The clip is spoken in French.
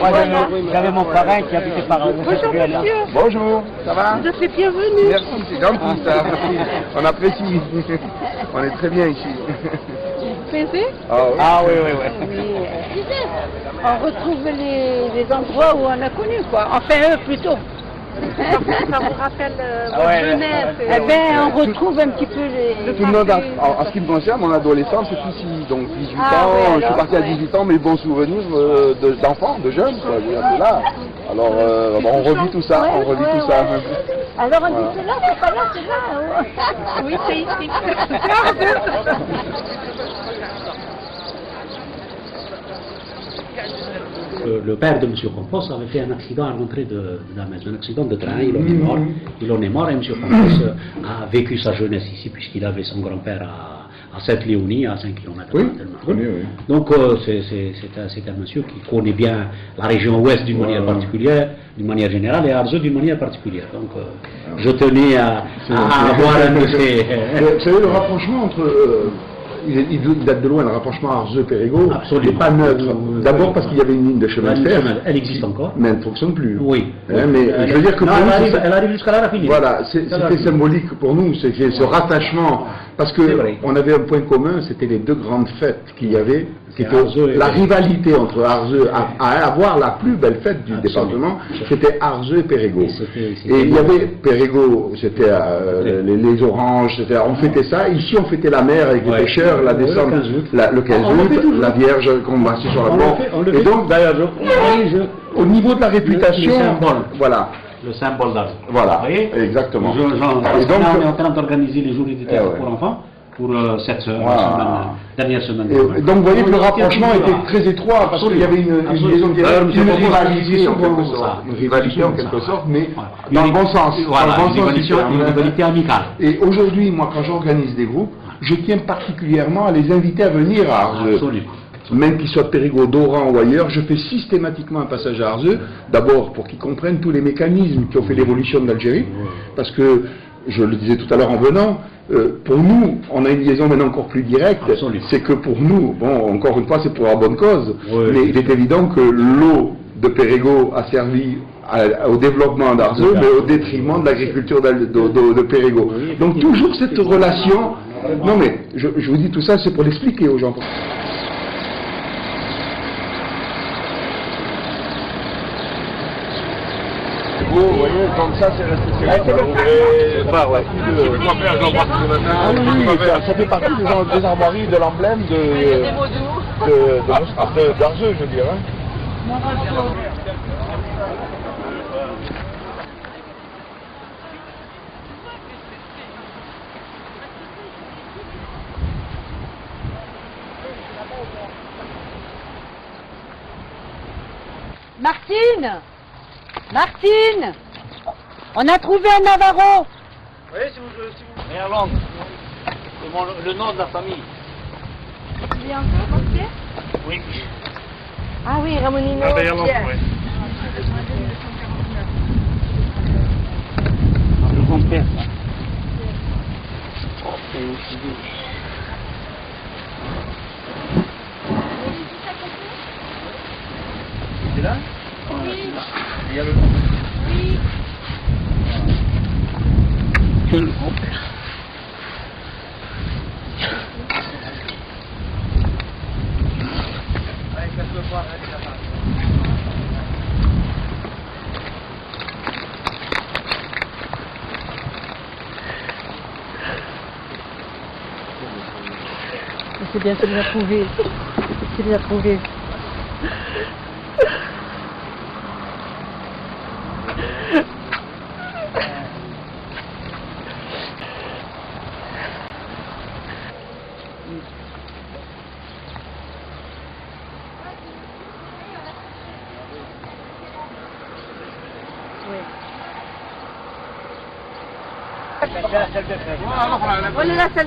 Moi, j'avais mon parrain qui habitait par là. Bonjour monsieur. Bonjour, ça va? Vous êtes les bienvenus. Merci, c'est gentil ça. On apprécie. On est très bien ici. Vous plaisez? Ah oui, oui, oui. Oui. On retrouve les endroits où on a connu quoi. Enfin eux plutôt. Ça vous rappelle votre jeunesse. Eh bien, on retrouve un petit peu les... Tout le monde, en ce qui me concerne, mon adolescence, c'est ici. Donc 18 ans, oui, je suis parti à 18 ans, mais bons souvenirs d'enfants, de jeunes, quoi. C'est là. Alors, on revit tout ça, on revit tout ça. Alors on dit c'est là, c'est pas là, c'est là. Oui, c'est ici. Le père de M. Compos avait fait un accident à l'entrée de la maison, un accident de train, il en est mort et M. Compos a vécu sa jeunesse ici puisqu'il avait son grand-père à Sainte-Léonie, à 5 km Oui, de oui. Donc c'est un monsieur qui connaît bien la région ouest d'une manière particulière, d'une manière générale, et Arzeu d'une manière particulière. Donc je tenais à avoir un de ces... Vous savez, le rapprochement entre... il date de loin, le rapprochement Arzeu-Périgueux n'est pas neutre. D'abord parce qu'il y avait une ligne de chemin de fer. Elle existe encore. Mais elle ne fonctionne plus. Oui. Hein, mais je veux dire que non, pour nous, elle arrive jusqu'à la raffinerie. Voilà, c'était symbolique pour nous, c'est ce rattachement. Parce qu'on avait un point commun, c'était les deux grandes fêtes qu'il y avait, c'était la rivalité entre Arzeu, à avoir la plus belle fête du département, c'était Arzeu et Périgueux. Et il y avait Périgueux, c'était les oranges, on fêtait ça. Ici, on fêtait la mer avec les pêcheurs, la descente, le 15 août, la Vierge qu'on massait sur la porte. Et donc, d'ailleurs, au niveau de la réputation, voilà. Le symbole d'Arzeu. Voilà, exactement. Et donc, on est en train d'organiser les jours du théâtre pour enfants pour cette dernière semaine. Et donc vous voyez que le rapprochement était très étroit parce qu'il y avait une rivalité en quelque sorte. Une rivalité en quelque sorte, mais dans le bon sens. Voilà, une rivalité amicale. Et aujourd'hui, moi, quand j'organise des groupes, je tiens particulièrement à les inviter à venir à Arzeu. Absolument. Même qu'ils soient de Périgueux, d'Oran ou ailleurs, je fais systématiquement un passage à Arzeu, d'abord pour qu'ils comprennent tous les mécanismes qui ont fait l'évolution d'Algérie, parce que, je le disais tout à l'heure en venant, pour nous, on a une liaison maintenant encore plus directe, c'est que pour nous, bon, encore une fois, c'est pour la bonne cause, mais il est évident que l'eau de Périgueux a servi au développement d'Arzeu, mais au détriment de l'agriculture de Périgueux. Donc toujours cette relation, non mais, je vous dis tout ça, c'est pour l'expliquer aux gens. Vous voyez, comme ça, c'est resté Ah oui, ça fait partie des armoiries, de l'emblème d'Arzeu, je veux dire. Martine, on a trouvé un Navarro. Oui, si vous... Néerlande. C'est le nom de la famille. Il est encore entier? Oui. Ah oui, Ramonino. Ah, Néerlande, oui. Le grand-père, ça. Et aussi c'est là? Oui. Il y a le nom. Oui. Que le grand-père. Allez, ça peut voir, allez, là-bas. C'est bien, tu les as trouvés. Tu les as trouvés. C'est la salle de fête. Voilà la salle